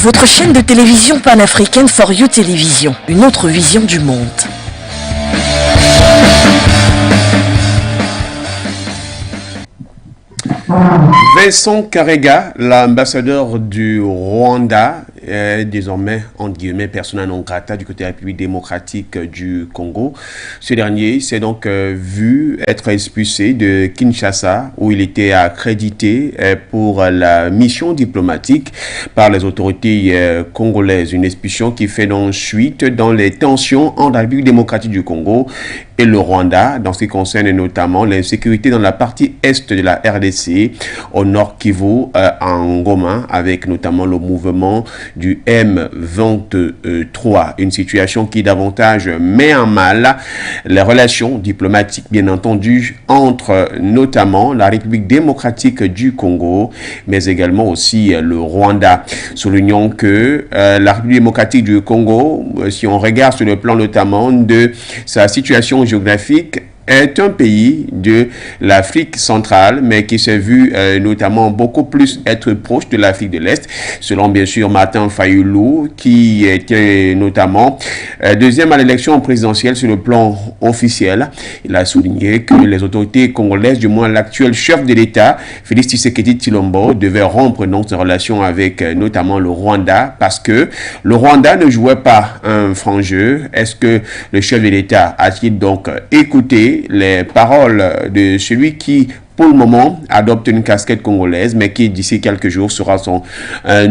Votre chaîne de télévision panafricaine For You Télévision, une autre vision du monde. Vincent Karega, l'ambassadeur du Rwanda, est désormais, entre guillemets, persona non grata du côté de la République démocratique du Congo. Ce dernier s'est donc vu être expulsé de Kinshasa, où il était accrédité pour la mission diplomatique par les autorités congolaises. Une expulsion qui fait donc suite dans les tensions entre la République démocratique du Congo et le Rwanda, dans ce qui concerne notamment l'insécurité dans la partie est de la RDC, au nord Kivu, en Goma, avec notamment le mouvement du M23. Une situation qui davantage met en mal les relations diplomatiques, bien entendu, entre notamment la République démocratique du Congo, mais également aussi le Rwanda. Soulignons que la République démocratique du Congo, si on regarde sur le plan notamment de sa situation géographique, est un pays de l'Afrique centrale, mais qui s'est vu notamment beaucoup plus être proche de l'Afrique de l'Est, selon bien sûr Martin Fayulu, qui était notamment deuxième à l'élection présidentielle sur le plan officiel. Il a souligné que les autorités congolaises, du moins l'actuel chef de l'État, Félix Tshisekedi Tshilombo, devait rompre donc ses relations avec notamment le Rwanda, parce que le Rwanda ne jouait pas un franc jeu. Est-ce que le chef de l'État a-t-il donc écouté les paroles de celui qui, pour le moment, adopte une casquette congolaise, mais qui, d'ici quelques jours, sera son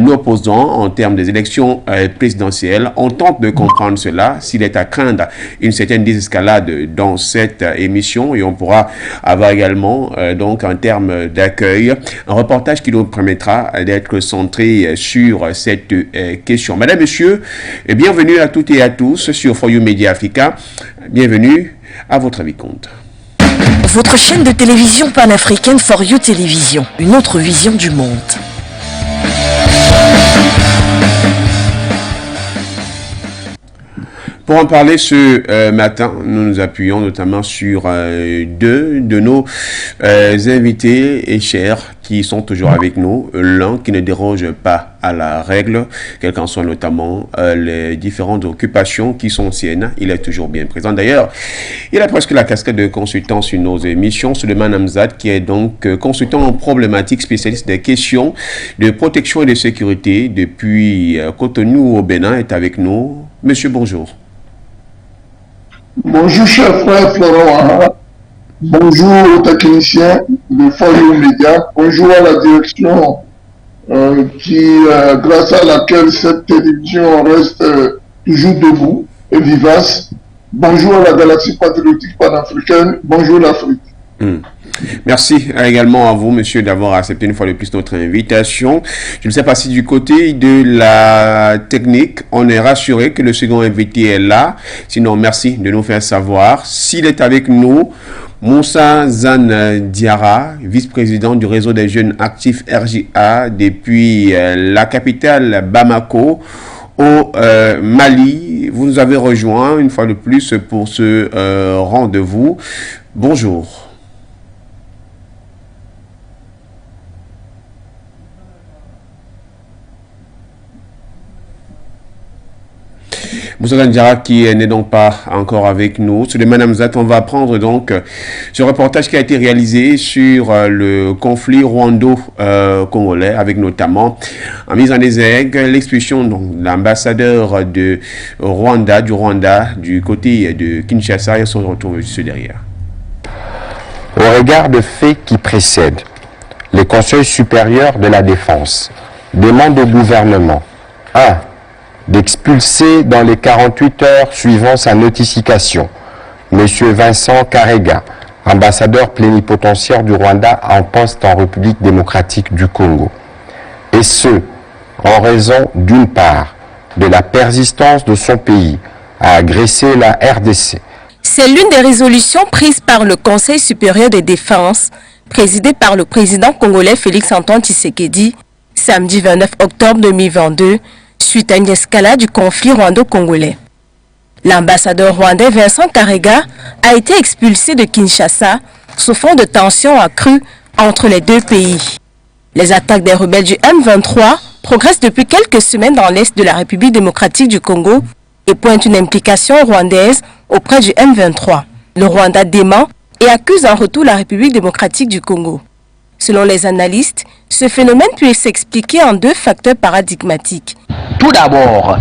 opposant en termes des élections présidentielles? On tente de comprendre cela, s'il est à craindre une certaine désescalade dans cette émission, et on pourra avoir également, donc, en termes d'accueil, un reportage qui nous permettra d'être centré sur cette question. Madame, Monsieur, bienvenue à toutes et à tous sur For You Media Africa. Bienvenue à votre avis compte. Votre chaîne de télévision panafricaine For You Télévision, une autre vision du monde. Pour en parler ce matin, nous nous appuyons notamment sur deux de nos invités et chers qui sont toujours avec nous. L'un qui ne déroge pas à la règle, quelles qu'en soient notamment les différentes occupations qui sont siennes. Il est toujours bien présent. D'ailleurs, il a presque la casquette de consultant sur nos émissions. Suleiman Hamzat, qui est donc consultant en problématiques, spécialiste des questions de protection et de sécurité depuis Cotonou au Bénin, est avec nous. Monsieur, bonjour. Bonjour, cher frère Florent. Bonjour aux techniciens de For You Media. Bonjour à la direction grâce à laquelle cette télévision reste toujours debout et vivace. Bonjour à la galaxie patriotique panafricaine. Bonjour l'Afrique. Merci également à vous, monsieur, d'avoir accepté une fois de plus notre invitation. Je ne sais pas si du côté de la technique, on est rassuré que le second invité est là. Sinon, merci de nous faire savoir. S'il est avec nous, Moussa Zan Diara, vice-président du réseau des jeunes actifs RJA depuis la capitale Bamako au Mali. Vous nous avez rejoint une fois de plus pour ce rendez-vous. Bonjour. Moussa Gandjara qui n'est donc pas encore avec nous. Sur le Madame Zat, on va prendre donc ce reportage qui a été réalisé sur le conflit rwando-congolais, avec notamment en mise en exergue l'expulsion de l'ambassadeur du Rwanda du côté de Kinshasa et son retour juste derrière. Au regard de faits qui précèdent, le Conseil supérieur de la défense demande au gouvernement 1. D'expulser dans les 48 heures suivant sa notification M. Vincent Karega, ambassadeur plénipotentiaire du Rwanda en poste en République démocratique du Congo. Et ce, en raison d'une part de la persistance de son pays à agresser la RDC. C'est l'une des résolutions prises par le Conseil supérieur de défense, présidé par le président congolais Félix-Antoine Tshisekedi, samedi 29 octobre 2022, suite à une escalade du conflit rwando-congolais. L'ambassadeur rwandais Vincent Karega a été expulsé de Kinshasa sous fond de tensions accrues entre les deux pays. Les attaques des rebelles du M23 progresse depuis quelques semaines dans l'est de la République démocratique du Congo et pointe une implication rwandaise auprès du M23. Le Rwanda dément et accuse en retour la République démocratique du Congo. Selon les analystes, ce phénomène peut s'expliquer en deux facteurs paradigmatiques. Tout d'abord,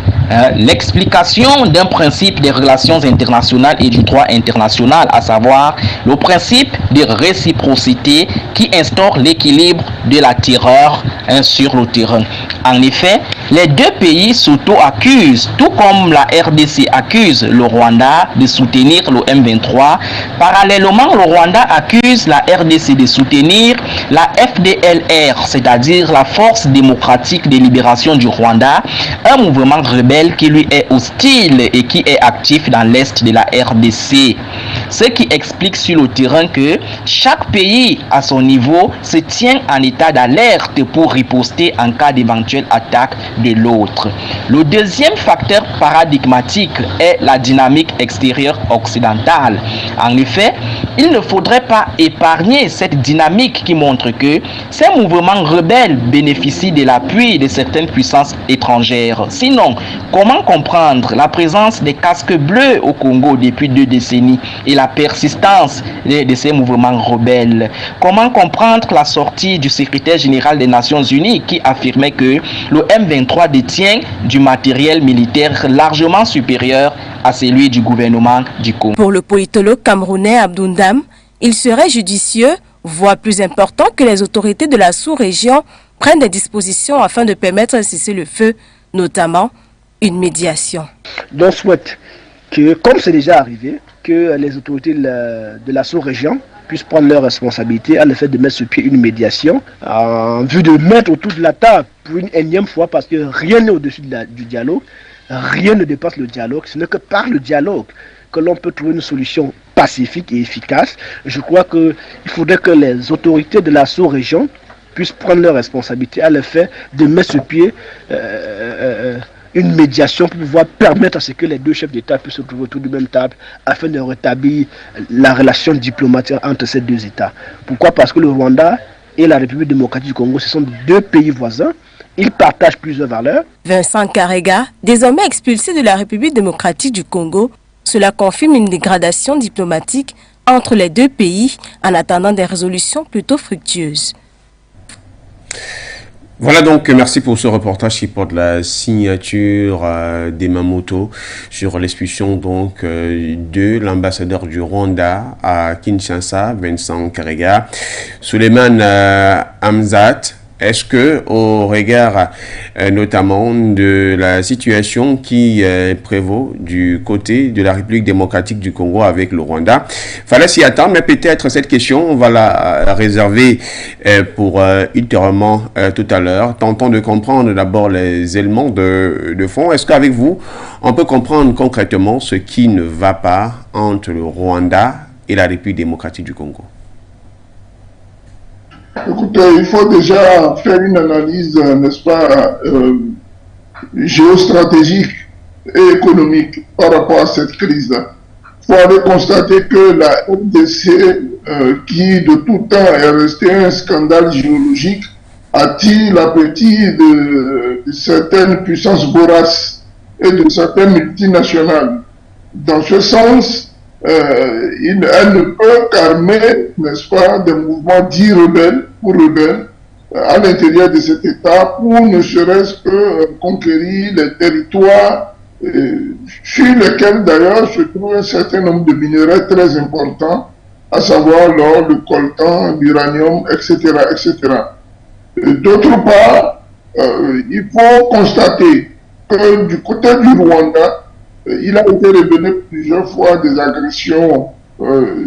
l'explication d'un principe des relations internationales et du droit international, à savoir le principe de réciprocité qui instaure l'équilibre de la terreur sur le terrain. En effet, les deux pays s'auto-accusent, tout comme la RDC accuse le Rwanda de soutenir le M23. Parallèlement, le Rwanda accuse la RDC de soutenir la FDLR, c'est-à-dire la Force démocratique de libération du Rwanda, un mouvement rebelle qui lui est hostile et qui est actif dans l'est de la RDC. Ce qui explique sur le terrain que chaque pays à son niveau se tient en état d'alerte pour riposter en cas d'éventuelle attaque de l'autre. Le deuxième facteur paradigmatique est la dynamique extérieure occidentale. En effet, il ne faudrait pas épargner cette dynamique qui montre que ces mouvements rebelles bénéficient de l'appui de certaines puissances étrangères. Sinon, comment comprendre la présence des casques bleus au Congo depuis 2 décennies et la persistance de ces mouvements rebelles? Comment comprendre la sortie du secrétaire général des Nations Unies qui affirmait que le M23 détient du matériel militaire largement supérieur à celui du gouvernement du Congo? Pour le politologue camerounais Abdoundam, il serait judicieux, voire plus important, que les autorités de la sous-région prennent des dispositions afin de permettre un cessez-le-feu, notamment une médiation. Donc souhaite que, comme c'est déjà arrivé, que les autorités de la sous-région puissent prendre leurs responsabilités à le fait de mettre sur pied une médiation en vue de mettre autour de la table pour une énième fois, parce que rien n'est au-dessus du dialogue, rien ne dépasse le dialogue, ce n'est que par le dialogue que l'on peut trouver une solution pacifique et efficace. Je crois qu'il faudrait que les autorités de la sous-région puissent prendre leurs responsabilités à le fait de mettre sur pied une médiation pour pouvoir permettre à ce que les deux chefs d'État puissent se trouver autour de la même table afin de rétablir la relation diplomatique entre ces deux États. Pourquoi? Parce que le Rwanda et la République démocratique du Congo, ce sont deux pays voisins. Ils partagent plusieurs valeurs. Vincent Karega, désormais expulsé de la République démocratique du Congo, cela confirme une dégradation diplomatique entre les deux pays en attendant des résolutions plutôt fructueuses. Voilà donc, merci pour ce reportage qui porte la signature d'Emamoto sur l'expulsion donc de l'ambassadeur du Rwanda à Kinshasa, Vincent Karega. Suleiman Hamzat, est-ce que, au regard notamment de la situation qui prévaut du côté de la République démocratique du Congo avec le Rwanda, fallait s'y attendre, mais peut-être cette question, on va la réserver pour ultérieurement tout à l'heure. Tentons de comprendre d'abord les éléments de fond. Est-ce qu'avec vous, on peut comprendre concrètement ce qui ne va pas entre le Rwanda et la République démocratique du Congo? Écoutez, il faut déjà faire une analyse, n'est-ce pas, géostratégique et économique par rapport à cette crise. Il faut aller constater que la RDC, qui de tout temps est restée un scandale géologique, attire l'appétit de certaines puissances voraces et de certaines multinationales. Dans ce sens, elle ne peut qu'armer, n'est-ce pas, des mouvements dits rebelles à l'intérieur de cet État pour ne serait-ce que conquérir les territoires sur lesquels d'ailleurs se trouve un certain nombre de minerais très importants, à savoir l'or, le coltan, l'uranium, etc., etc. D'autre part, il faut constater que du côté du Rwanda, il a été révélé plusieurs fois des agressions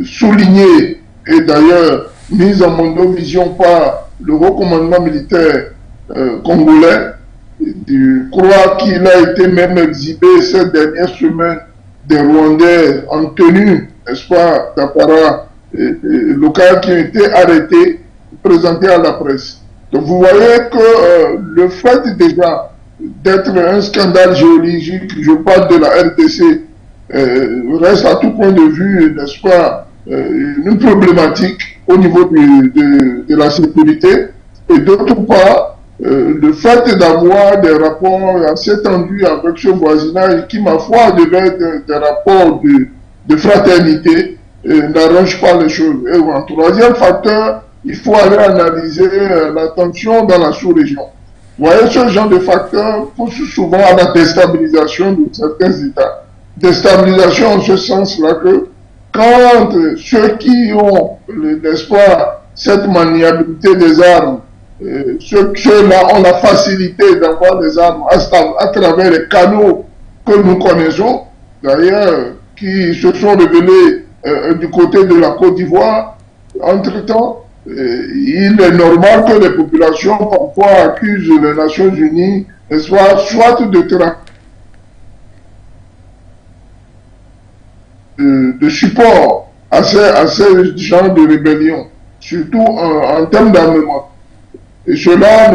soulignées et d'ailleurs mises en monovision par le haut commandement militaire congolais. Je crois qu'il a été même exhibé ces dernières semaines des Rwandais en tenue, n'est-ce pas, d'apparat local qui ont été arrêtés, présentés à la presse. Donc vous voyez que le fait déjà d'être un scandale géologique, je parle de la RDC, reste à tout point de vue, n'est-ce pas, une problématique au niveau de la sécurité. Et d'autre part, le fait d'avoir des rapports assez tendus avec ce voisinage qui, ma foi, devait être des rapports de fraternité, n'arrange pas les choses. Et un troisième facteur, il faut aller analyser la tension dans la sous-région. Vous voyez, ce genre de facteurs pousse souvent à la déstabilisation de certains États. Déstabilisation en ce sens-là que quand ceux qui ont, n'est-ce pas, cette maniabilité des armes, ceux-là ont la facilité d'avoir des armes à travers les canaux que nous connaissons, d'ailleurs, qui se sont révélés du côté de la Côte d'Ivoire. Entre-temps, il est normal que les populations parfois accusent les Nations Unies, soit de support à ces genres de rébellion, surtout en termes d'armement. Et cela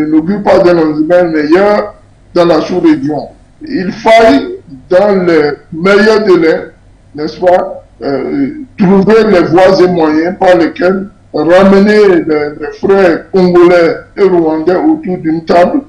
n'augure pas d'un lendemain meilleur dans la sous-région. Il faille, dans les meilleurs délais, n'est-ce pas, trouver les voies et moyens par lesquels ramener les frères congolais et rwandais autour d'une table.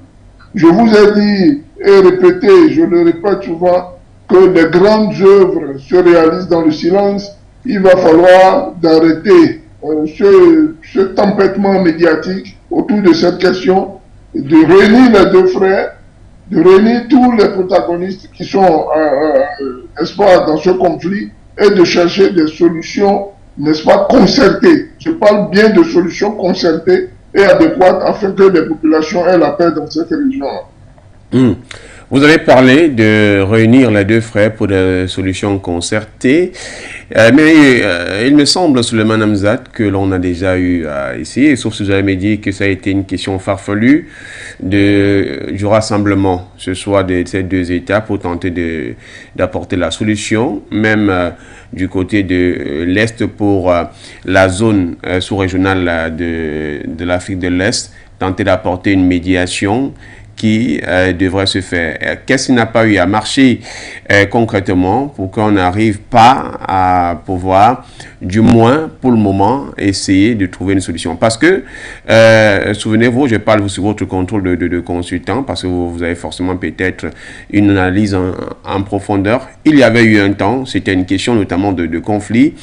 Je vous ai dit et répété, je le répète souvent, que les grandes œuvres se réalisent dans le silence. Il va falloir d'arrêter ce tempêtement médiatique autour de cette question, de réunir les deux frères, de réunir tous les protagonistes qui sont, n'est-ce pas, dans ce conflit, et de chercher des solutions, n'est-ce pas, concertées. Je parle bien de solutions concertées et adéquates afin que les populations aient la paix dans cette région. Vous avez parlé de réunir les deux frères pour des solutions concertées, mais il me semble, Souleymane Hamzat, que l'on a déjà eu ici, sauf si vous avez me dit que ça a été une question farfelue du rassemblement, ce soit de ces deux États pour tenter d'apporter la solution, même du côté de l'Est pour la zone sous-régionale de l'Afrique de l'Est, tenter d'apporter une médiation qui devrait se faire. Qu'est-ce qui n'a pas eu à marcher concrètement pour qu'on n'arrive pas à pouvoir, du moins pour le moment, essayer de trouver une solution? Parce que, souvenez-vous, je parle sous votre contrôle de consultant, parce que vous avez forcément peut-être une analyse en profondeur. Il y avait eu un temps, c'était une question notamment de conflit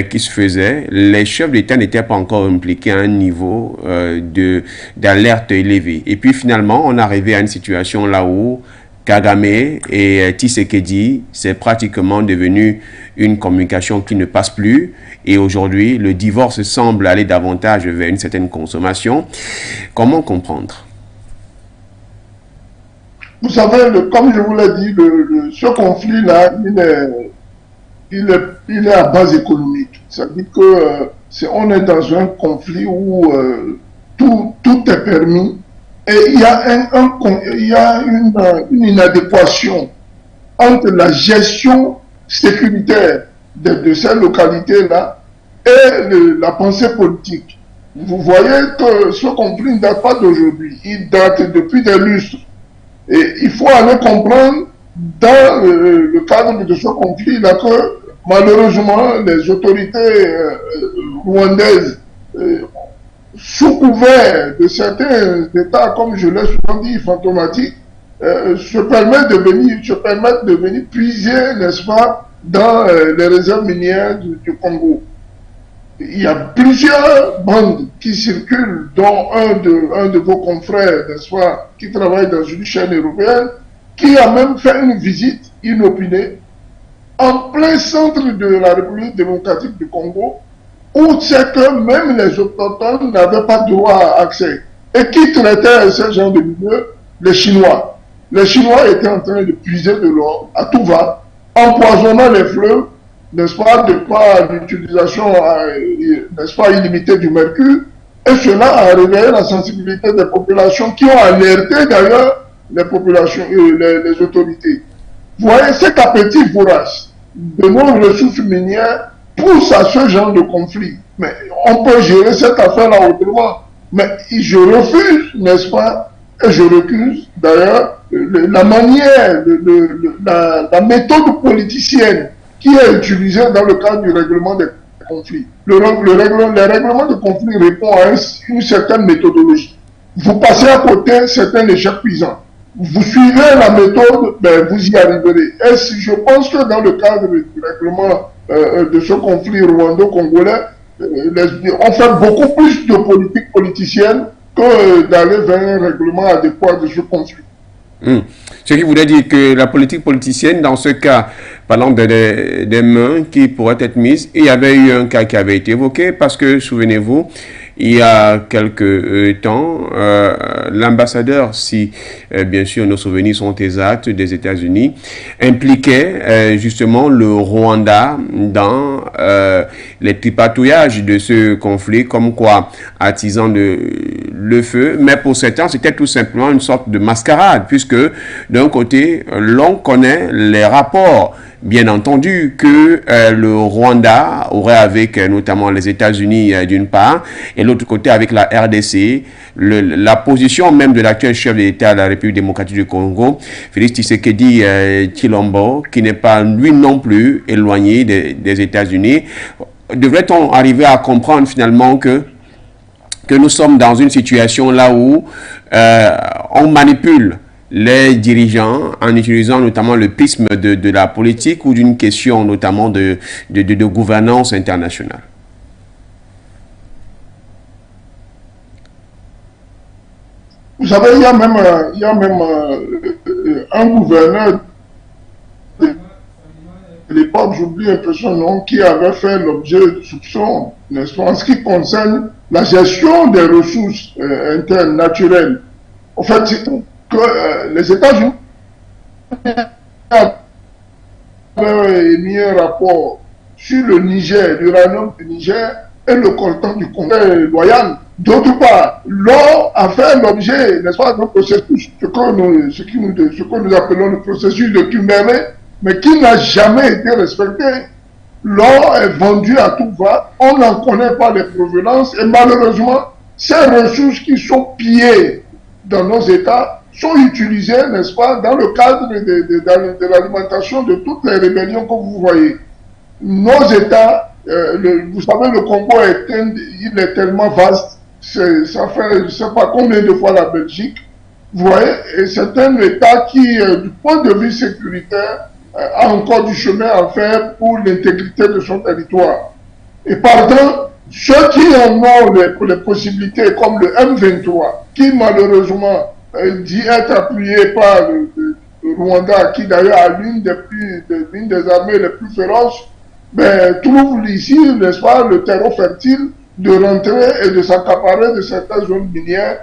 qui se faisait. Les chefs d'État n'étaient pas encore impliqués à un niveau d'alerte élevé. Et puis finalement, on est arrivé à une situation là où Kagame et Tshisekedi, c'est pratiquement devenu une communication qui ne passe plus. Et aujourd'hui, le divorce semble aller davantage vers une certaine consommation. Comment comprendre? Vous savez, comme je vous l'ai dit, ce conflit-là, il est à base économique. Ça veut dire que on est dans un conflit où tout est permis. Et il y a une inadéquation entre la gestion sécuritaire de ces localités-là et la pensée politique. Vous voyez que ce conflit ne date pas d'aujourd'hui, il date depuis des lustres. Et il faut aller comprendre dans le cadre de ce conflit-là que malheureusement les autorités rwandaises sous couvert de certains États, comme je l'ai souvent dit, fantomatiques, se permettent de venir puiser, n'est-ce pas, dans les réserves minières du Congo. Il y a plusieurs bandes qui circulent, dont un de vos confrères, n'est-ce pas, qui travaille dans une chaîne européenne, qui a même fait une visite inopinée en plein centre de la République démocratique du Congo, où c'est que même les autochtones n'avaient pas droit à accès. Et qui traitait ce genre de milieu? Les Chinois. Les Chinois étaient en train de puiser de l'or à tout va, empoisonnant les fleuves, n'est-ce pas, de par l'utilisation, n'est-ce pas, illimitée du mercure. Et cela a réveillé la sensibilité des populations qui ont alerté d'ailleurs les populations, les autorités. Vous voyez, cet appétit vorace de nos ressources minières pousse à ce genre de conflit. Mais on peut gérer cette affaire-là autrement. Mais je refuse, n'est-ce pas, et je recuse d'ailleurs la manière, la méthode politicienne qui est utilisée dans le cadre du règlement des conflits. Le règlement des conflits répond à une certaine méthodologie. vous passez à côté, c'est un échec cuisant. Vous suivez la méthode, ben, vous y arriverez. Et je pense que dans le cadre du règlement de ce conflit rwando-congolais, on fait beaucoup plus de politique politicienne que d'aller vers un règlement adéquat de ce conflit. Ce qui voudrait dire que la politique politicienne, dans ce cas, parlant des mains qui pourraient être mises, il y avait eu un cas qui avait été évoqué parce que, souvenez-vous, il y a quelques temps, l'ambassadeur, si bien sûr nos souvenirs sont exacts, des États-Unis, impliquait justement le Rwanda dans les tripatouillages de ce conflit, comme quoi attisant le feu. Mais pour certains, c'était tout simplement une sorte de mascarade, puisque d'un côté, l'on connaît les rapports, bien entendu, que le Rwanda aurait avec notamment les États-Unis d'une part, et l'autre côté avec la RDC, la position même de l'actuel chef de l'État de la République démocratique du Congo, Félix Tshisekedi Tshilombo, qui n'est pas lui non plus éloigné des États-Unis. Devrait-on arriver à comprendre finalement que nous sommes dans une situation là où on manipule les dirigeants en utilisant notamment le prisme de la politique ou d'une question notamment de gouvernance internationale? Vous savez, il y a même un gouverneur de l'époque, j'oublie un peu son nom, qui avait fait l'objet de soupçons, n'est-ce pas, en ce qui concerne la gestion des ressources internes naturelles. En fait, que les États-Unis avaient émis un rapport sur le Niger, l'uranium du Niger et le coltan du Congo loyal. D'autre part, l'or a fait l'objet, n'est-ce pas, d'un processus, ce que nous appelons le processus de Kimberley, mais qui n'a jamais été respecté. L'or est vendu à tout va, on n'en connaît pas les provenances et malheureusement, ces ressources qui sont pillées dans nos États sont utilisées, n'est-ce pas, dans le cadre de l'alimentation de toutes les rébellions que vous voyez. Nos États, vous savez, le Congo il est tellement vaste, ça fait je ne sais pas combien de fois la Belgique, vous voyez, et c'est un État qui, du point de vue sécuritaire, a encore du chemin à faire pour l'intégrité de son territoire. Et pardon, ceux qui en ont les possibilités, comme le M23, qui malheureusement dit être appuyé par le Rwanda, qui d'ailleurs a l'une des armées les plus féroces, ben, trouve ici, n'est-ce pas, le terreau fertile de rentrer et de s'accaparer de certaines zones minières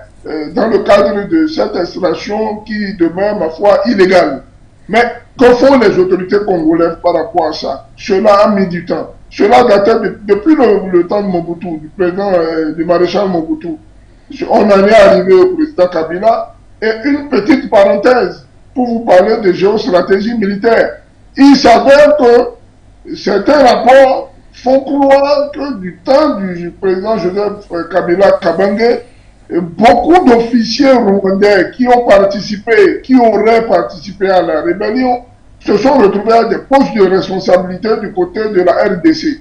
dans le cadre de cette installation qui demeure, ma foi, illégale. Mais que font les autorités congolaises par rapport à ça? Cela a mis du temps. Cela datait depuis le temps de Mobutu, du président, du maréchal Mobutu. On en est arrivé au président Kabila. Et une petite parenthèse pour vous parler de géostratégie militaire. Il s'avère que certains rapports font croire que du temps du président Joseph Kabila Kabange, beaucoup d'officiers rwandais qui ont participé, qui auraient participé à la rébellion, se sont retrouvés à des postes de responsabilité du côté de la RDC.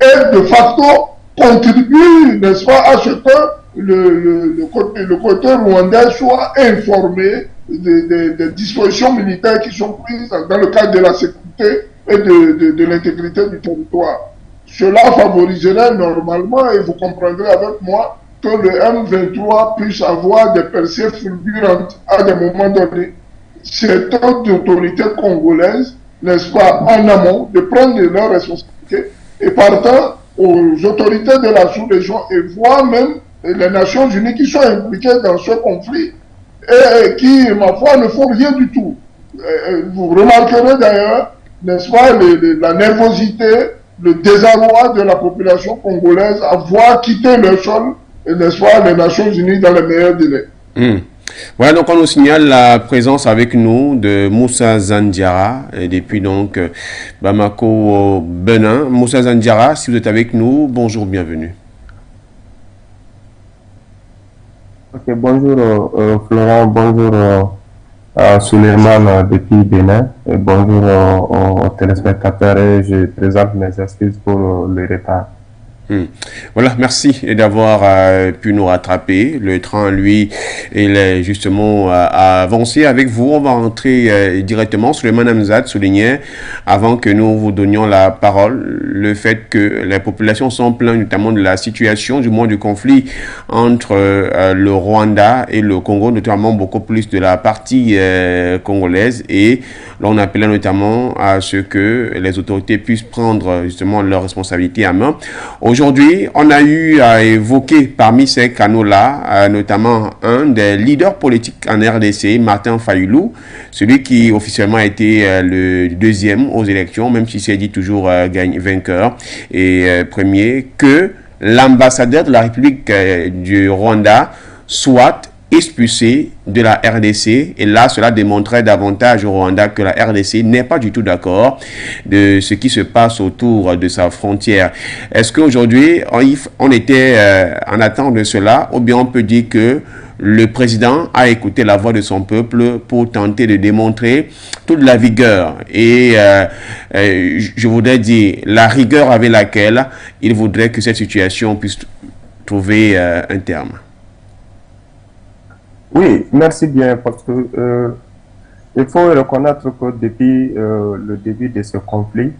Et de facto, contribuent, n'est-ce pas, à ce que le côté rwandais soit informé des dispositions militaires qui sont prises dans le cadre de la sécurité et de l'intégrité du territoire. Cela favoriserait normalement, et vous comprendrez avec moi, que le M23 puisse avoir des percées fulgurantes à des moments donnés. C'est aux autorités congolaises, n'est-ce pas, en amont, de prendre leurs responsabilités et partant aux autorités de la sous-région et voire même les Nations Unies qui sont impliquées dans ce conflit et qui, ma foi, ne font rien du tout. Vous remarquerez d'ailleurs, n'est-ce pas, la nervosité, le désarroi de la population congolaise à voir quitter le sol, n'est-ce pas, les Nations Unies dans les meilleurs délais. Voilà, donc on nous signale la présence avec nous de Moussa Zandiara, et depuis donc Bamako, Benin. Moussa Zandiara, si vous êtes avec nous, bonjour, bienvenue. Ok, bonjour Florent, bonjour Suleiman depuis Bénin, et bonjour aux téléspectateurs, et je présente mes excuses pour le retard. Voilà, merci d'avoir pu nous rattraper. Le train, lui, il est justement avancé avec vous. On va rentrer directement. Souleymane Hamzat soulignait, avant que nous vous donnions la parole, le fait que les populations sont plaintes notamment de la situation, du moins du conflit entre le Rwanda et le Congo, notamment beaucoup plus de la partie congolaise. Et l'on appelait notamment à ce que les autorités puissent prendre justement leurs responsabilités à main. Aujourd'hui, on a eu à évoquer parmi ces canaux-là, notamment un des leaders politiques en RDC, Martin Fayulu, celui qui officiellement a été le deuxième aux élections, même s'il s'est dit toujours vainqueur et premier, que l'ambassadeur de la République du Rwanda soit expulsé de la RDC, et là cela démontrait davantage au Rwanda que la RDC n'est pas du tout d'accord de ce qui se passe autour de sa frontière. Est-ce qu'aujourd'hui on était en attente de cela, ou bien on peut dire que le président a écouté la voix de son peuple pour tenter de démontrer toute la vigueur et je voudrais dire la rigueur avec laquelle il voudrait que cette situation puisse trouver un terme? Oui, merci bien, parce que il faut reconnaître que depuis le début de ce conflit,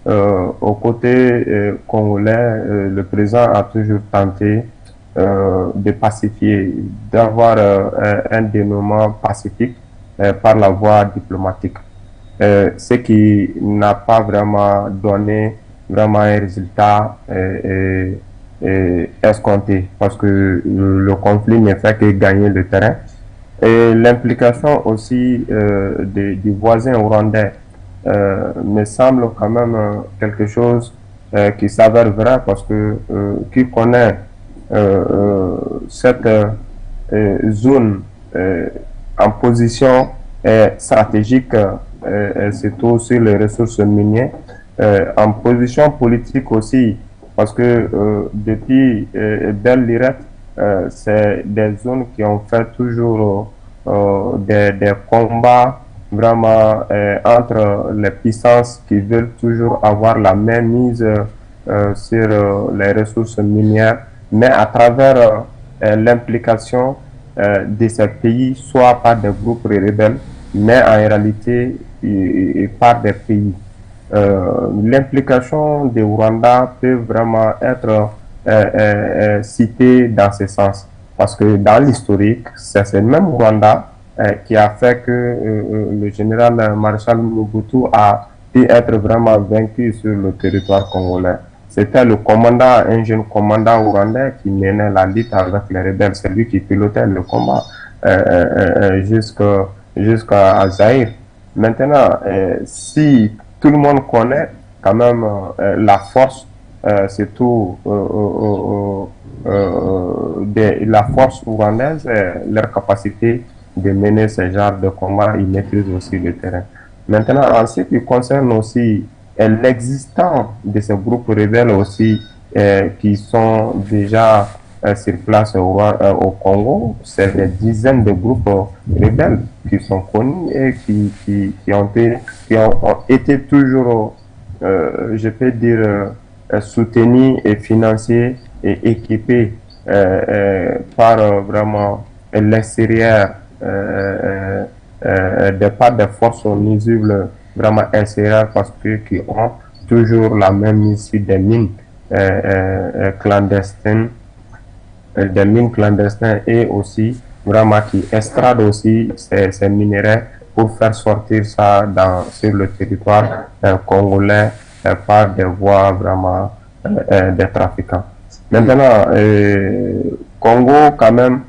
au côté congolais, le président a toujours tenté de pacifier, d'avoir un dénouement pacifique par la voie diplomatique. Ce qui n'a pas vraiment donné vraiment un résultat escompté, parce que le conflit ne fait que gagner le terrain. Et l'implication aussi du voisin rwandais me semble quand même quelque chose qui s'avère vrai, parce que qui connaît cette zone en position stratégique, surtout sur les ressources minières, en position politique aussi, parce que depuis Belle Lurette, c'est des zones qui ont fait toujours des combats vraiment entre les puissances qui veulent toujours avoir la main mise sur les ressources minières, mais à travers l'implication de ces pays, soit par des groupes rebelles, mais en réalité par des pays. L'implication du Rwanda peut vraiment être citée dans ce sens, parce que dans l'historique, c'est ce même Rwanda qui a fait que le général Marshal Mobutu a pu être vraiment vaincu sur le territoire congolais. C'était le commandant, un jeune commandant rwandais qui menait la lutte avec les rebelles. C'est lui qui pilotait le combat jusqu'à Zaïre. Maintenant, si tout le monde connaît quand même la force, surtout de la force rwandaise, leur capacité de mener ce genre de combat, ils maîtrisent aussi le terrain. Maintenant, en ce qui concerne aussi l'existence de ces groupes rebelles aussi qui sont déjà sur place au Congo, c'est des dizaines de groupes rebelles qui sont connus et qui ont été toujours, je peux dire, soutenus et financés et équipés par vraiment l'extérieur, de part des forces nuisibles vraiment extérieures, parce que qui ont toujours la même issue des mines clandestines, et aussi vraiment qui extradent aussi ces minéraux pour faire sortir ça sur le territoire congolais par des voies vraiment des trafiquants. Maintenant, Congo quand même,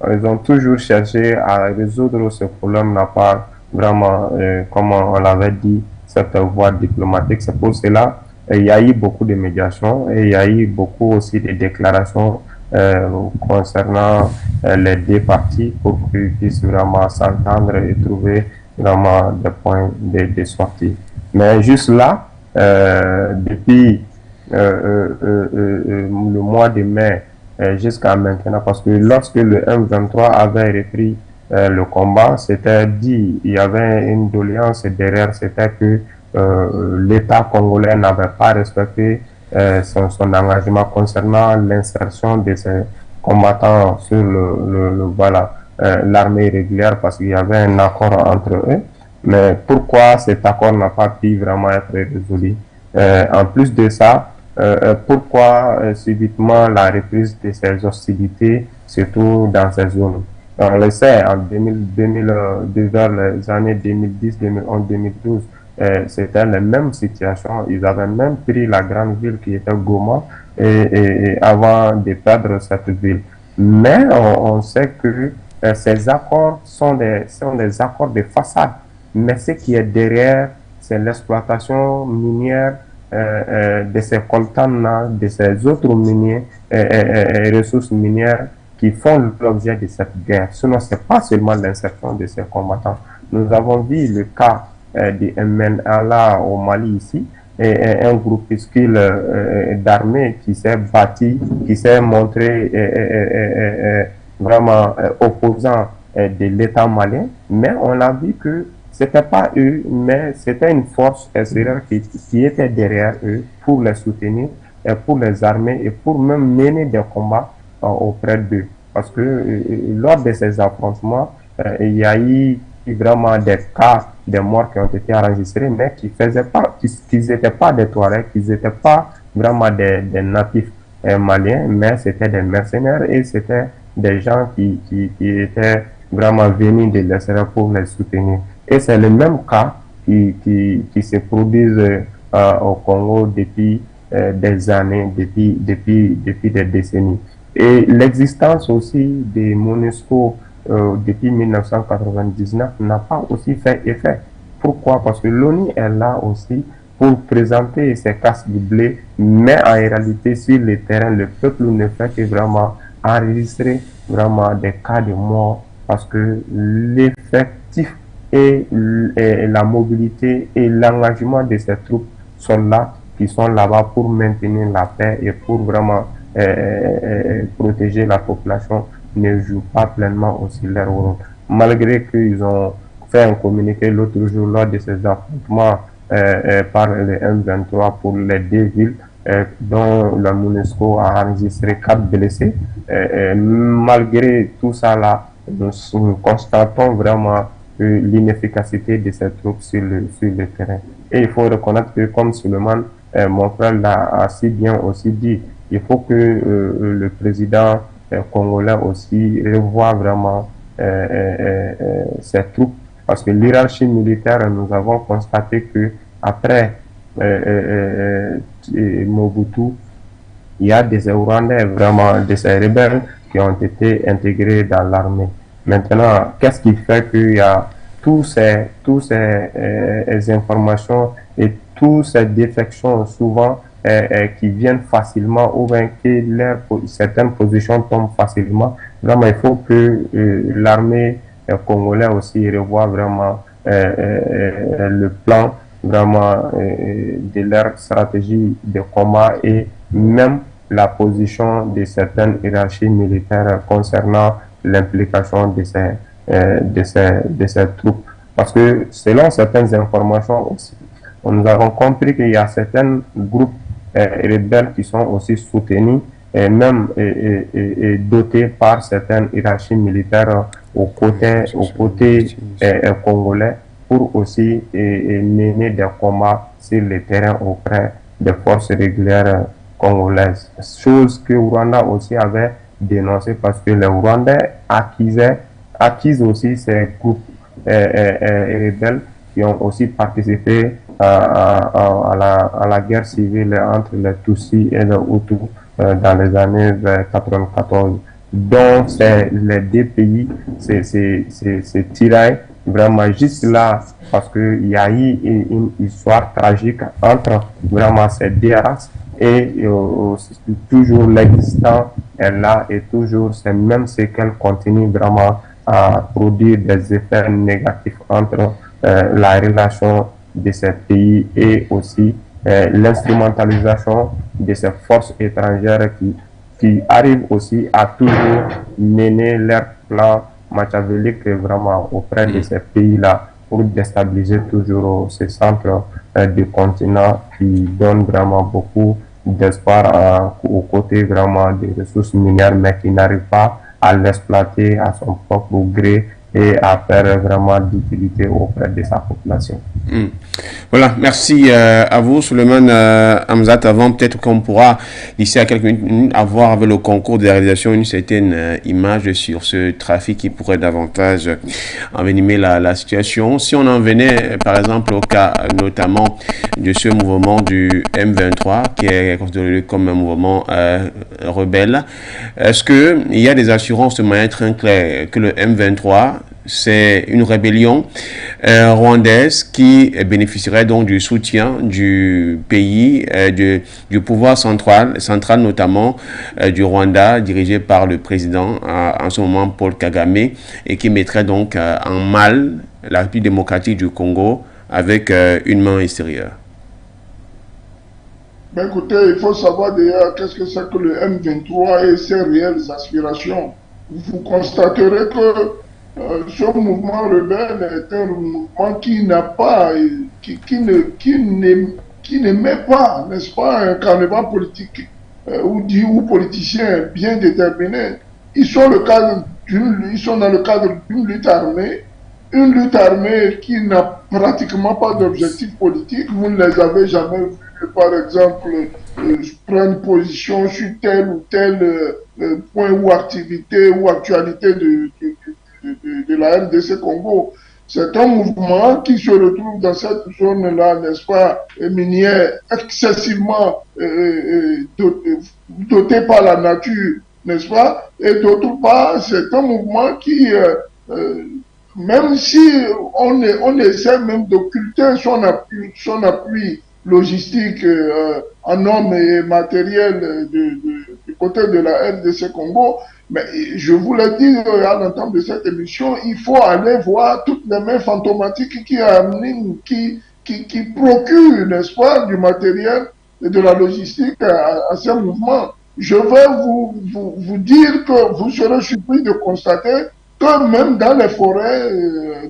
ils ont toujours cherché à résoudre ce problème, n'a pas vraiment, comme on l'avait dit, cette voie diplomatique. C'est pour cela il y a eu beaucoup de médiations et il y a eu beaucoup aussi de déclarations concernant les deux parties pour qu'ils puissent vraiment s'entendre et trouver vraiment des points de sortie. Mais juste là, depuis le mois de mai jusqu'à maintenant, parce que lorsque le M23 avait repris le combat, c'était dit, il y avait une doléance derrière, c'était que l'État congolais n'avait pas respecté son engagement concernant l'insertion de ces combattants sur l'armée régulière, parce qu'il y avait un accord entre eux. Mais pourquoi cet accord n'a pas pu vraiment être résolu? En plus de ça, pourquoi subitement la reprise de ces hostilités, surtout dans ces zones? On le sait, en vers les années 2010, 2011, 2012, c'était la même situation. Ils avaient même pris la grande ville qui était Goma et avant de perdre cette ville. Mais on sait que ces accords sont des accords de façade. Mais ce qui est derrière, c'est l'exploitation minière de ces coltans, de ces autres miniers et ressources minières qui font l'objet de cette guerre. Sinon, ce n'est pas seulement l'insertion de ces combattants. Nous avons vu le cas de MNLA au Mali ici, et un groupuscule d'armée qui s'est bâti, qui s'est montré vraiment opposant de l'État malien, mais on a vu que c'était pas eux, mais c'était une force extérieure qui était derrière eux pour les soutenir, et pour les armer et pour même mener des combats auprès d'eux. Parce que lors de ces affrontements, il y a eu vraiment des cas de morts qui ont été enregistrés, mais qui n'étaient pas des Touaregs, qui n'étaient pas vraiment des natifs maliens, mais c'était des mercenaires et c'était des gens qui étaient vraiment venus de l'extérieur pour les soutenir. Et c'est le même cas qui se produisent au Congo depuis des années, depuis des décennies. Et l'existence aussi des MONUSCO depuis 1999 n'a pas aussi fait effet. Pourquoi? Parce que l'ONU est là aussi pour présenter ses casques du blé, mais en réalité sur le terrain, le peuple ne fait que vraiment enregistrer vraiment des cas de mort, parce que l'effectif et la mobilité et l'engagement de ces troupes sont là, qui sont là-bas pour maintenir la paix et pour vraiment protéger la population, ne jouent pas pleinement aussi leur rôle. Malgré qu'ils ont fait un communiqué l'autre jour lors de ces affrontements par le M23 pour les deux villes, dont la MONUSCO a enregistré 4 blessés. Malgré tout ça là, nous constatons vraiment l'inefficacité de ces troupes sur le terrain. Et il faut reconnaître que, comme Suleiman, mon frère l'a si bien aussi dit, il faut que le président congolais aussi revoie vraiment ces troupes, parce que l'hierarchie militaire, nous avons constaté que après Mobutu, il y a des Rwandais, vraiment des rebelles qui ont été intégrés dans l'armée. Maintenant, qu'est-ce qui fait qu'il y a toutes ces informations et toutes ces défections souvent qui viennent facilement, ou bien que certaines positions tombent facilement? Vraiment, il faut que l'armée congolaise aussi revoie vraiment le plan vraiment de leur stratégie de combat et même la position de certaines hiérarchies militaires concernant l'implication de ces troupes. Parce que selon certaines informations aussi, nous avons compris qu'il y a certains groupes rebelles qui sont aussi soutenus et même dotés par certaines hiérarchies militaires aux côtés congolais, pour aussi mener des combats sur le terrain auprès des forces régulières congolaises. Chose que Rwanda aussi avait dénoncé, parce que les Rwandais accusent aussi ces groupes rebelles qui ont aussi participé à la guerre civile entre les Tutsis et les Hutus dans les années 1994. Donc les deux pays se tiraillent vraiment juste là, parce qu'il y a eu une histoire tragique entre vraiment ces deux races, et toujours l'existant est là, et toujours c'est même ce qu'elle continue vraiment à produire des effets négatifs entre la relation de ces pays et aussi l'instrumentalisation de ces forces étrangères qui arrivent aussi à toujours mener leur plan machiavélique vraiment auprès de ces pays-là, pour déstabiliser toujours ces centres du continent qui donnent vraiment beaucoup d'espoir aux côtés vraiment des ressources minières, mais qui n'arrive pas à l'exploiter à son propre gré et à faire vraiment d'utilité auprès de sa population. Voilà, merci à vous, Suleiman Hamzat. Avant, peut-être qu'on pourra, d'ici à quelques minutes, avoir avec le concours de la réalisation une certaine image sur ce trafic qui pourrait davantage envenimer la situation. Si on en venait, par exemple, au cas notamment de ce mouvement du M23, qui est considéré comme un mouvement rebelle, est-ce qu'il y a des assurances de manière très claire que le M23 c'est une rébellion rwandaise qui bénéficierait donc du soutien du pays, du pouvoir central notamment du Rwanda, dirigé par le président en ce moment Paul Kagame, et qui mettrait donc en mal la République démocratique du Congo avec une main extérieure. Ben écoutez, il faut savoir d'ailleurs qu'est-ce que c'est que le M23 et ses réelles aspirations. Vous constaterez que ce mouvement rebelle est un mouvement qui n'a pas, qui n'émet pas, n'est-ce pas, un carnaval politique ou politicien bien déterminé. Ils sont dans le cadre d'une lutte armée, une lutte armée qui n'a pratiquement pas d'objectif politique. Vous ne les avez jamais vus, par exemple, prendre position sur tel ou tel point ou activité ou actualité de la RDC Congo. C'est un mouvement qui se retrouve dans cette zone-là, n'est-ce pas, minière, excessivement doté par la nature, n'est-ce pas? Et d'autre part, c'est un mouvement qui, même si on essaie même d'occulter son appui logistique en hommes et matériel du côté de la RDC Congo, mais je vous l'ai dit à l'entame de cette émission, il faut aller voir toutes les mains fantomatiques qui procurent, n'est-ce pas, du matériel et de la logistique à ces mouvements. Je vais vous dire que vous serez surpris de constater que même dans les forêts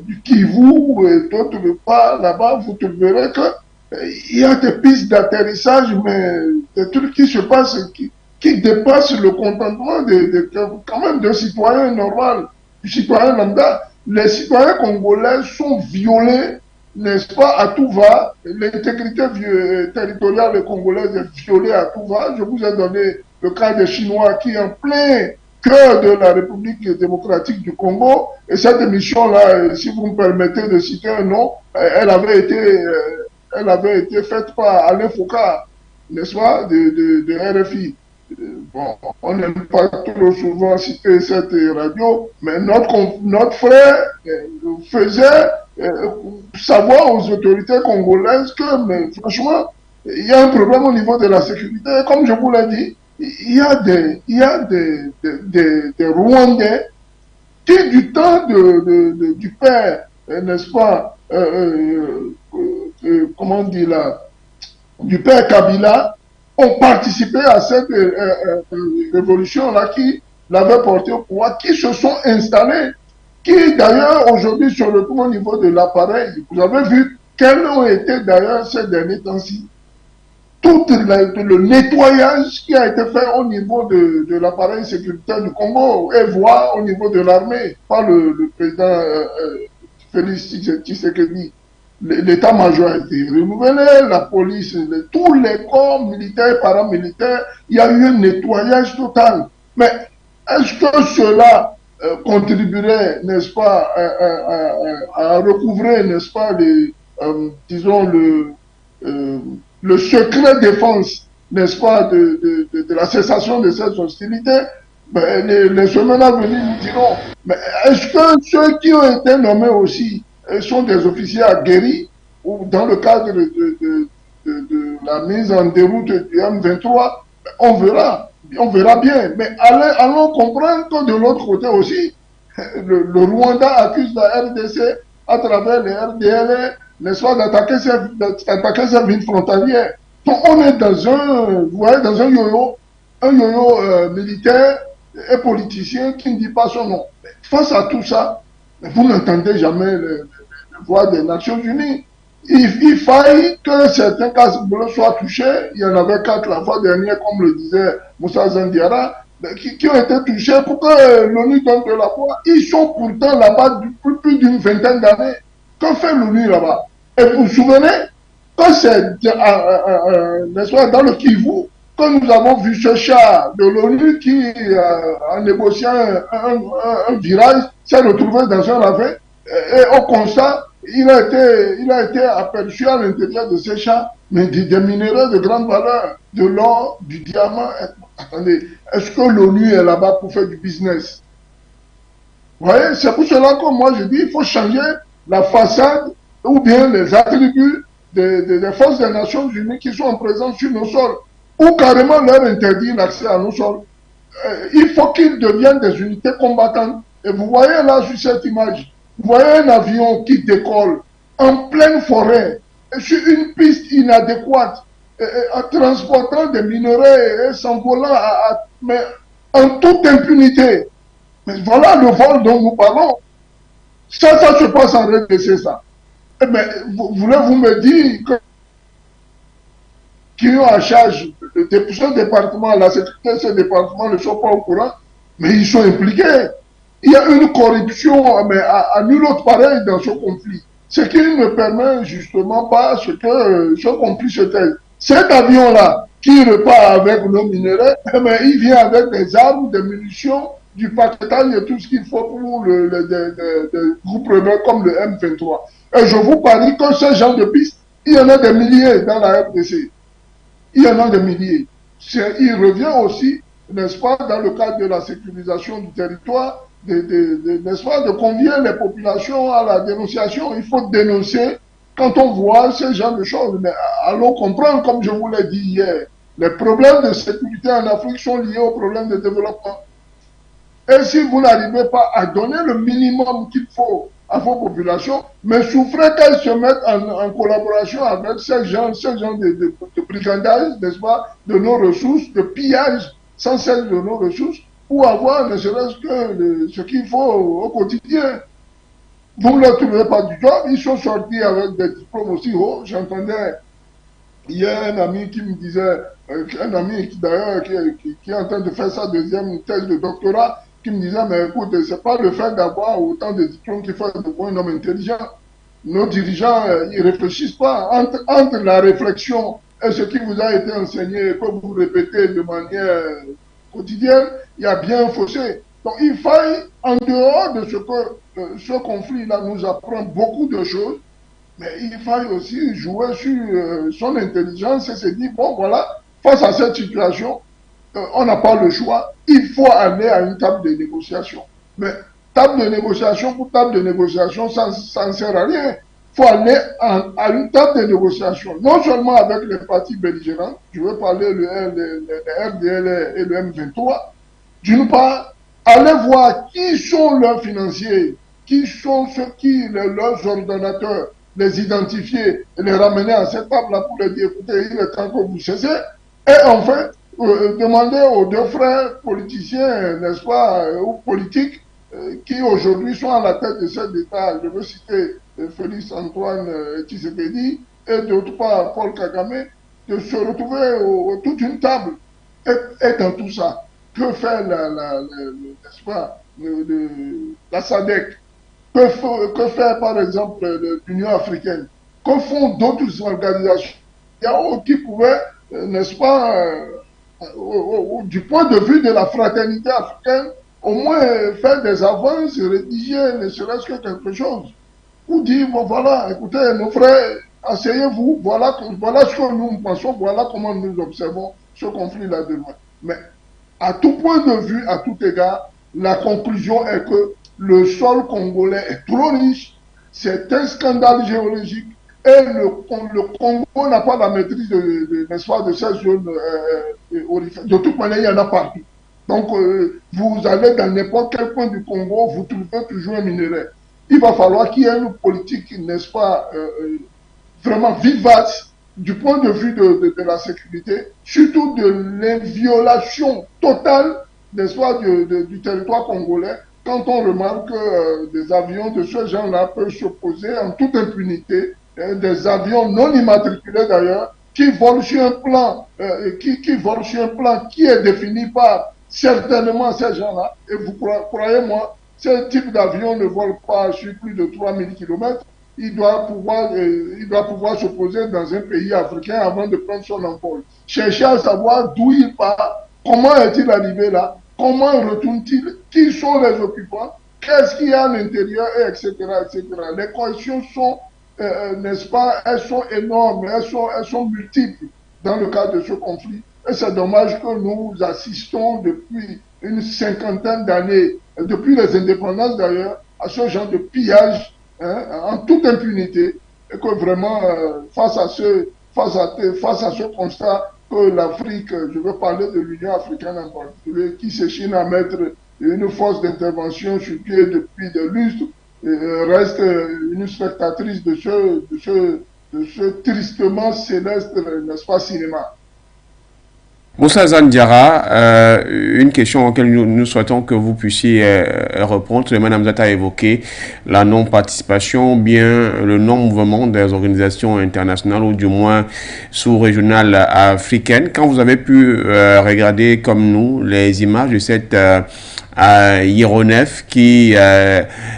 du Kivu et d'autres parts là-bas, vous trouverez qu'il y a des pistes d'atterrissage, mais des trucs qui se passent, qui dépasse le contentement quand même d'un citoyen normal, du citoyen lambda. Les citoyens congolais sont violés, n'est-ce pas, à tout va. L'intégrité territoriale congolaise est violée à tout va. Je vous ai donné le cas des Chinois qui est en plein cœur de la République démocratique du Congo. Et cette émission-là, si vous me permettez de citer un nom, elle avait été faite par Alain Foucault, n'est-ce pas, de RFI. Bon, on n'aime pas trop souvent citer cette radio, mais notre frère faisait savoir aux autorités congolaises que, mais franchement, il y a un problème au niveau de la sécurité. Comme je vous l'ai dit, il y a des Rwandais qui, du temps du père, n'est-ce pas, comment on dit là, du père Kabila, ont participé à cette révolution-là qui l'avait porté au pouvoir, qui se sont installés, qui d'ailleurs aujourd'hui se retrouvent au niveau de l'appareil. Vous avez vu quels ont été d'ailleurs ces derniers temps-ci tout le nettoyage qui a été fait au niveau de l'appareil sécuritaire du Congo et voire au niveau de l'armée par le président Félix Tshisekedi. L'état-major a été renouvelé, la police, tous les corps militaires et paramilitaires, il y a eu un nettoyage total. Mais est-ce que cela contribuerait, n'est-ce pas, à recouvrer, n'est-ce pas, disons, le secret défense, n'est-ce pas, de la cessation de ces hostilités? Ben, les semaines à venir nous diront. Mais est-ce que ceux qui ont été nommés aussi sont des officiers aguerris ou dans le cadre de la mise en déroute du M23, on verra bien. Mais allons comprendre que de l'autre côté aussi, le Rwanda accuse la RDC à travers les RDL, n'est-ce pas, d'attaquer ces villes frontalières. Donc on est dans un yo-yo militaire et politicien qui ne dit pas son nom. Mais face à tout ça, vous n'entendez jamais les voix des Nations Unies. il faille que certains cas bleus soient touchés. Il y en avait 4 la fois dernière, comme le disait Moussa Zandiara, qui ont été touchés pour que l'ONU donne de la voix. Ils sont pourtant là-bas depuis plus d'une vingtaine d'années. Que fait l'ONU là-bas? Et vous vous souvenez que c'est dans le Kivu que nous avons vu ce char de l'ONU qui, en négociant un virage, s'est retrouvé dans un ravin. Et au constat, il a été aperçu à l'intérieur de ces champs, mais des minéraux de grande valeur, de l'or, du diamant. Attendez, est-ce que l'ONU est là-bas pour faire du business? Vous voyez, c'est pour cela que moi je dis il faut changer la façade ou bien les attributs des forces des Nations Unies qui sont en présence sur nos sols, ou carrément leur interdire l'accès à nos sols. Il faut qu'ils deviennent des unités combattantes. Et vous voyez là sur cette image, vous voyez un avion qui décolle en pleine forêt, sur une piste inadéquate, en transportant des minerais et s'envolant mais en toute impunité. Mais voilà le vol dont nous parlons. Ça se passe en RDC, ça. Mais voulez-vous me dire que qui ont en charge de ce département, la sécurité de ce département ne sont pas au courant, mais ils sont impliqués. Il y a une corruption, mais à nul autre pareil dans ce conflit. Ce qui ne permet justement pas ce conflit se taise. Cet avion-là, qui repart avec nos minéraux, mais il vient avec des armes, des munitions, du paquetage et tout ce qu'il faut pour le groupe rebelle comme le M23. Et je vous parie que ce genre de piste, il y en a des milliers dans la RDC. Il y en a des milliers. Il revient aussi, n'est-ce pas, dans le cadre de la sécurisation du territoire, n'est-ce pas, de convier les populations à la dénonciation. Il faut dénoncer quand on voit ce genre de choses. Mais allons comprendre, comme je vous l'ai dit hier, les problèmes de sécurité en Afrique sont liés aux problèmes de développement. Et si vous n'arrivez pas à donner le minimum qu'il faut à vos populations, mais souffrez qu'elles se mettent en collaboration avec ces gens de brigandage, n'est-ce pas, de nos ressources, de pillage sans cesse de nos ressources, pour avoir ne serait-ce que ce qu'il faut au quotidien. Vous ne leur trouvez pas du job, ils sont sortis avec des diplômes aussi hauts. J'entendais hier un ami qui me disait, un ami d'ailleurs qui est en train de faire sa deuxième thèse de doctorat, qui me disait, mais écoute, c'est pas le fait d'avoir autant de diplômes qui fait de vous un homme intelligent. Nos dirigeants, ils réfléchissent pas. Entre la réflexion et ce qui vous a été enseigné, que vous répétez de manière quotidienne, il y a bien un fossé. Donc il faille, en dehors de ce que ce conflit-là nous apprend beaucoup de choses, mais il faille aussi jouer sur son intelligence et se dire, bon voilà, face à cette situation, on n'a pas le choix, il faut aller à une table de négociation. Mais table de négociation pour table de négociation, ça ne sert à rien. Il faut aller à une table de négociation, non seulement avec les partis belligérants, je veux parler le RDL et le M23, d'une part, aller voir qui sont leurs financiers, qui sont leurs ordonnateurs, les identifier et les ramener à cette table-là pour leur dire, écoutez, il est temps que vous cessez. Et enfin, demander aux deux frères politiciens, n'est-ce pas, ou politiques, qui aujourd'hui sont à la tête de cet État, je veux citer Félix Antoine Tshisekedi, et d'autre part Paul Kagame, de se retrouver autour d'une table. Et dans tout ça, que fait n'est-ce pas, la SADC, que fait par exemple l'Union africaine, que font d'autres organisations qui pourraient, n'est-ce pas, du point de vue de la fraternité africaine, au moins faire des avances, rédiger ne serait-ce que quelque chose. Ou dire, bon voilà, écoutez, nos frères, asseyez-vous, voilà ce que nous pensons, voilà comment nous observons ce conflit-là de loin. Mais à tout point de vue, à tout égard, la conclusion est que le sol congolais est trop riche, c'est un scandale géologique, et le Congo n'a pas la maîtrise de ces zones orifères. De toute manière, il y en a partout. Donc, vous allez dans n'importe quel coin du Congo, vous trouvez toujours un minerai. Il va falloir qu'il y ait une politique, n'est-ce pas, vraiment vivace du point de vue de la sécurité, surtout de l'inviolation totale, n'est-ce pas, du territoire congolais, quand on remarque que des avions de ce genre-là peuvent se poser en toute impunité des avions non immatriculés d'ailleurs, qui volent sur un plan, qui volent sur un plan qui est défini par certainement ces gens-là. Et vous croyez-moi, ce type d'avion ne vole pas sur plus de 3000 km. Il doit pouvoir se poser dans un pays africain avant de prendre son envol. Chercher à savoir d'où il part, comment est-il arrivé là, comment retourne-t-il, qui sont les occupants, qu'est-ce qu'il y a à l'intérieur, etc., etc. Les questions sont, n'est-ce pas, elles sont énormes, elles sont multiples dans le cadre de ce conflit. Et c'est dommage que nous assistons depuis une cinquantaine d'années, depuis les indépendances d'ailleurs, à ce genre de pillage, en toute impunité, et que vraiment, face à ce constat que l'Afrique, je veux parler de l'Union africaine en particulier, qui s'échine à mettre une force d'intervention sur pied depuis des lustres, reste une spectatrice de ce tristement céleste, n'est-ce pas, cinéma. Moussa Zandiara, une question auquel nous souhaitons que vous puissiez répondre. Mme Zata a évoqué la non-participation, bien le non-mouvement des organisations internationales ou du moins sous-régionales africaines. Quand vous avez pu regarder comme nous les images de cette aéronef qui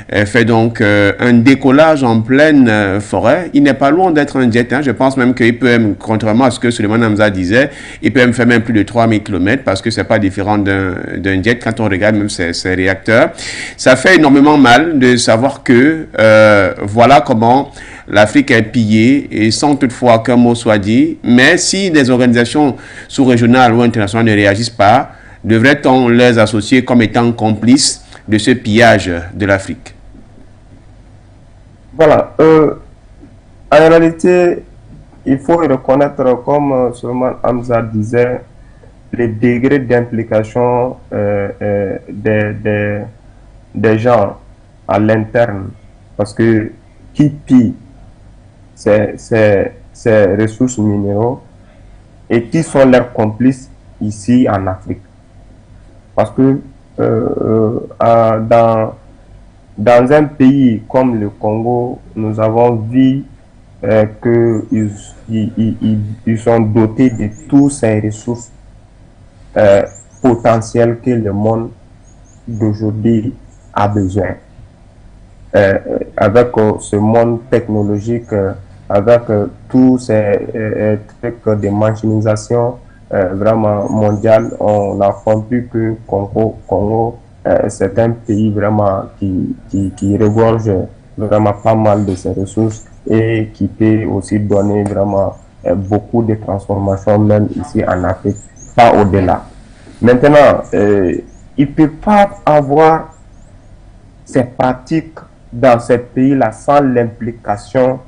fait donc un décollage en pleine forêt. Il n'est pas loin d'être un jet. Je pense même qu'il peut, contrairement à ce que Suleiman Hamza disait, il peut même faire même plus de 3000 km parce que c'est pas différent d'un jet quand on regarde même ses réacteurs. Ça fait énormément mal de savoir que voilà comment l'Afrique est pillée et sans toutefois qu'un mot soit dit. Mais si les organisations sous-régionales ou internationales ne réagissent pas, devrait-on les associer comme étant complices de ce pillage de l'Afrique? Voilà. En réalité, il faut reconnaître, comme Suleiman Hamza disait, les degrés d'implication des gens à l'interne. Parce que qui pille ces ressources minéraux et qui sont leurs complices ici en Afrique? Parce que dans un pays comme le Congo, nous avons vu qu'ils sont dotés de toutes ces ressources potentielles que le monde d'aujourd'hui a besoin. Avec ce monde technologique, avec tous ces trucs de machinisation, vraiment mondial, on a compris que Congo c'est un pays vraiment qui regorge vraiment pas mal de ses ressources et qui peut aussi donner vraiment beaucoup de transformations même ici en Afrique, pas au-delà. Maintenant, il ne peut pas avoir ces pratiques dans ce pays-là sans l'implication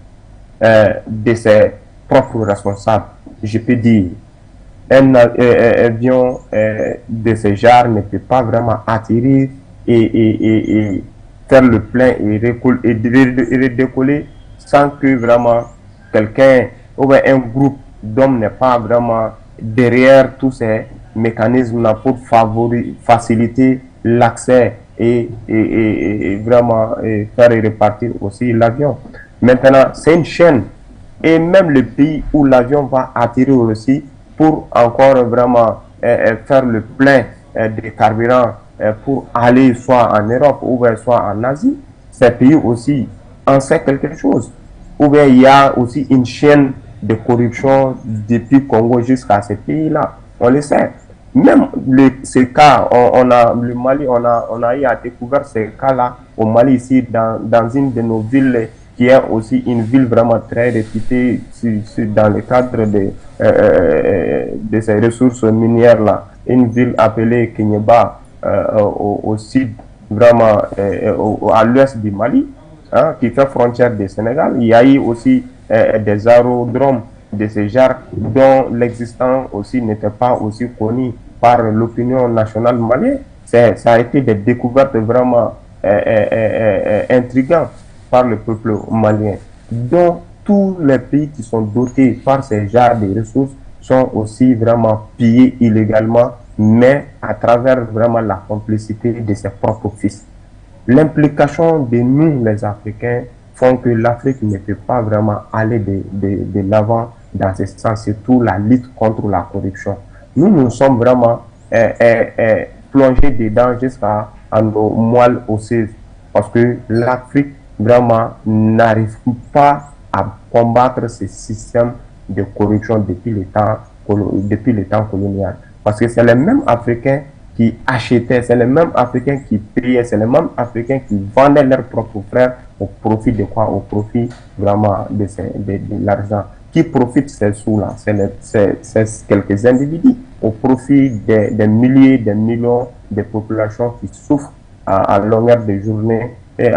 de ses propres responsables. Je peux dire, un avion de ce genre ne peut pas vraiment atterrir et faire le plein et redécoller sans que vraiment quelqu'un ou un groupe d'hommes n'est pas vraiment derrière tous ces mécanismes-là pour faciliter l'accès et vraiment faire repartir aussi l'avion. Maintenant, c'est une chaîne et même le pays où l'avion va atterrir aussi pour encore vraiment faire le plein de carburant pour aller soit en Europe ou bien soit en Asie, ces pays aussi en sait quelque chose. Ou bien il y a aussi une chaîne de corruption depuis Congo jusqu'à ces pays-là. On le sait. Même ces cas, le Mali, on a eu à découvrir ces cas-là au Mali ici dans une de nos villes qui est aussi une ville vraiment très réputée dans le cadre de ces ressources minières-là. Une ville appelée Kenyeba au sud, vraiment à l'ouest du Mali, hein, qui fait frontière du Sénégal. Il y a eu aussi des aérodromes de ce genre dont l'existence aussi n'était pas aussi connue par l'opinion nationale malienne. Ça a été des découvertes vraiment intrigantes par le peuple malien. Donc, tous les pays qui sont dotés par ces genres de ressources sont aussi vraiment pillés illégalement, mais à travers vraiment la complicité de ses propres fils. L'implication de nous, les Africains, font que l'Afrique ne peut pas vraiment aller de l'avant dans ce sens, surtout la lutte contre la corruption. Nous sommes vraiment plongés dedans jusqu'à nos moelles osseuses, parce que l'Afrique vraiment n'arrive pas à combattre ce système de corruption depuis le temps colonial. Parce que c'est les mêmes Africains qui achetaient, c'est les mêmes Africains qui payaient, c'est les mêmes Africains qui vendaient leurs propres frères au profit de quoi? Au profit vraiment de l'argent. Qui profite de ces sous-là? C'est quelques individus au profit des milliers, des millions de populations qui souffrent à longueur de journée et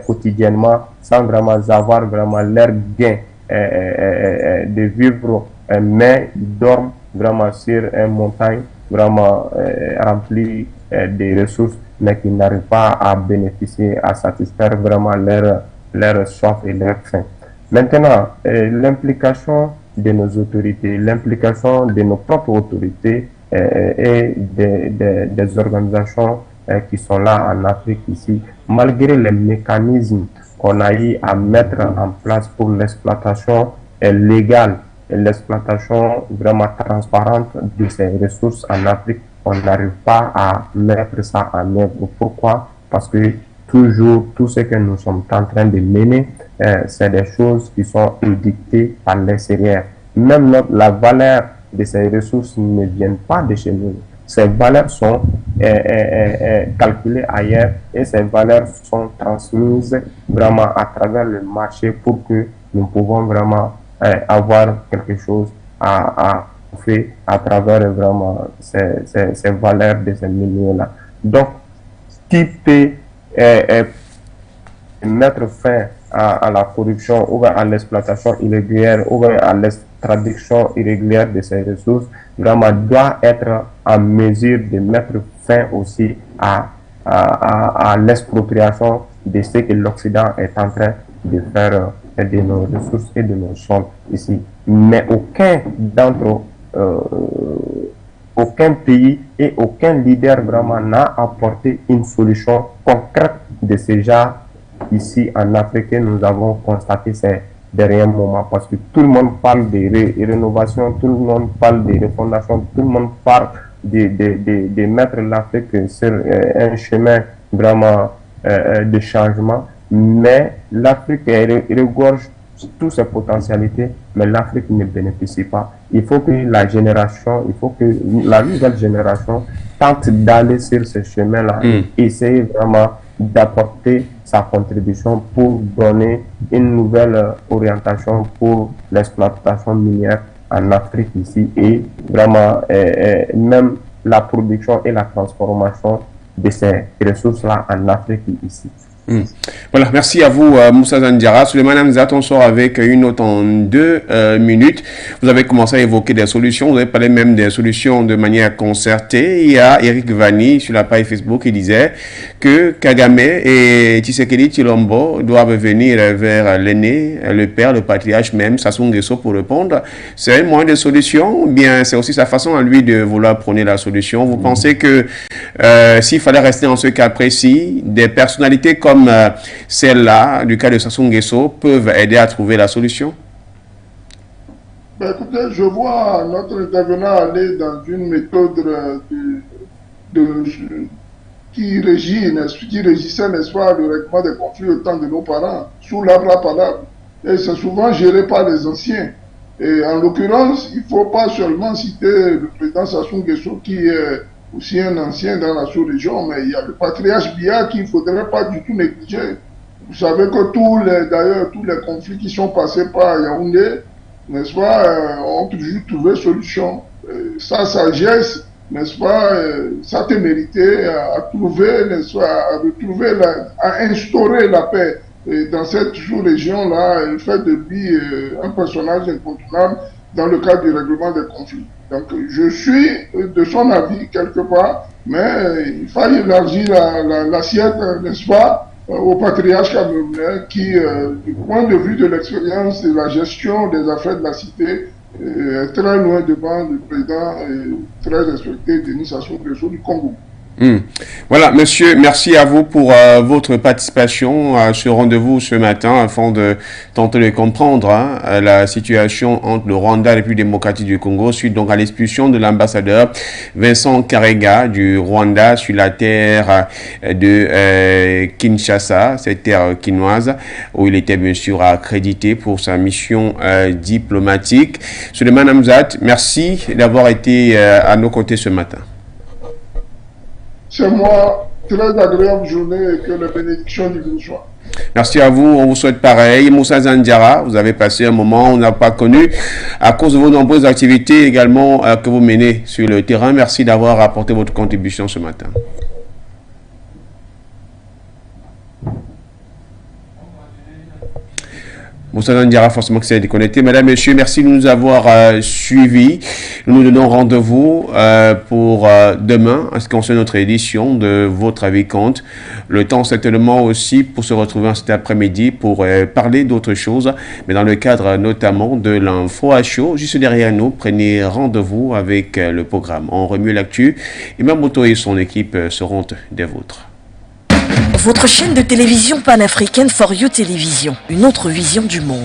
quotidiennement sans vraiment avoir vraiment leur gain de vivre, mais ils dorment vraiment sur une montagne vraiment remplie de ressources, mais qui n'arrivent pas à bénéficier, à satisfaire vraiment leur soif et leur faim. Maintenant, l'implication de nos autorités, l'implication de nos propres autorités et des organisations qui sont là en Afrique ici, malgré les mécanismes qu'on a eu à mettre en place pour l'exploitation légale et l'exploitation vraiment transparente de ces ressources en Afrique, on n'arrive pas à mettre ça en œuvre. Pourquoi? Parce que toujours, tout ce que nous sommes en train de mener, c'est des choses qui sont édictées par l'extérieur. Même la valeur de ces ressources ne vient pas de chez nous. Ces valeurs sont calculées ailleurs et ces valeurs sont transmises vraiment à travers le marché pour que nous pouvons vraiment avoir quelque chose à faire à travers vraiment ces valeurs de ces milieux-là. Donc, qui peut mettre fin à la corruption ou à l'exploitation irrégulière ou à l'extraction irrégulière de ces ressources, vraiment doit être en mesure de mettre fin aussi à l'expropriation de ce que l'Occident est en train de faire de nos ressources et de nos sols ici. Mais aucun pays et aucun leader vraiment n'a apporté une solution concrète de ce genre ici en Afrique. Nous avons constaté ces derniers moments parce que tout le monde parle de rénovation, tout le monde parle de refondation, tout le monde parle de mettre l'Afrique sur un chemin vraiment de changement, mais l'Afrique regorge toutes ses potentialités, mais l'Afrique ne bénéficie pas. Il faut que la nouvelle génération tente d'aller sur ce chemin-là et essayer vraiment d'apporter sa contribution pour donner une nouvelle orientation pour l'exploitation minière en Afrique ici et vraiment même la production et la transformation de ces ressources-là en Afrique ici. Voilà, merci à vous Moussa Zandiara. Souleymane Hamzat, on sort avec une note en 2 minutes. Vous avez commencé à évoquer des solutions, vous avez parlé même des solutions de manière concertée. Il y a Eric Vani sur la page Facebook qui disait que Kagame et Tshisekedi Tshilombo doivent venir vers l'aîné, le père, le patriarche même, Sassou Nguesso pour répondre. C'est un moyen de solution ou bien c'est aussi sa façon à lui de vouloir prôner la solution? Vous pensez que s'il fallait rester en ce cas précis, des personnalités comme celle-là, du cas de Sassou Nguesso, peuvent aider à trouver la solution? Ben, écoutez, je vois notre intervenant aller dans une méthode qui régissait, n'est-ce pas, le règlement des conflits au temps de nos parents, sous l'arbre à palabre. Et c'est souvent géré par les anciens. Et en l'occurrence, il ne faut pas seulement citer le président Sassou Nguesso qui est aussi un ancien dans la sous-région, mais il y a le patriarche Biya qu'il ne faudrait pas du tout négliger. Vous savez que tous les conflits qui sont passés par Yaoundé, n'est-ce pas, ont toujours trouvé solution. Sa sagesse, n'est-ce pas, sa témérité à trouver, n'est-ce pas, à retrouver, à instaurer la paix. Et dans cette sous-région-là, elle fait de lui un personnage incontournable dans le cadre du règlement des conflits. Donc, je suis de son avis quelque part, mais il faut élargir l'assiette, n'est-ce pas, au patriarche camerounais qui, du point de vue de l'expérience et de la gestion des affaires de la cité, est très loin devant le président très respecté Denis Sassou Nguesso du Congo. Voilà, monsieur, merci à vous pour votre participation à ce rendez-vous ce matin afin de tenter de comprendre la situation entre le Rwanda et la République démocratique du Congo suite donc à l'expulsion de l'ambassadeur Vincent Karega du Rwanda sur la terre de Kinshasa, cette terre quinoise où il était bien sûr accrédité pour sa mission diplomatique. Souleymane Hamzat, merci d'avoir été à nos côtés ce matin. C'est moi, très agréable journée et que la bénédiction du vous soit. Merci à vous, on vous souhaite pareil. Moussa Zandiara, vous avez passé un moment on n'a pas connu à cause de vos nombreuses activités également que vous menez sur le terrain. Merci d'avoir apporté votre contribution ce matin. Moussa Zandiara, forcément que c'est déconnecté. Mesdames, Messieurs, merci de nous avoir suivis. Nous nous donnons rendez-vous pour demain, en ce qui concerne notre édition de Votre avis compte. Le temps certainement aussi pour se retrouver cet après-midi pour parler d'autres choses, mais dans le cadre notamment de l'info à chaud. Juste derrière nous, prenez rendez-vous avec le programme. On remue l'actu et Mamoto et son équipe seront des vôtres. Votre chaîne de télévision panafricaine For You Télévision, une autre vision du monde.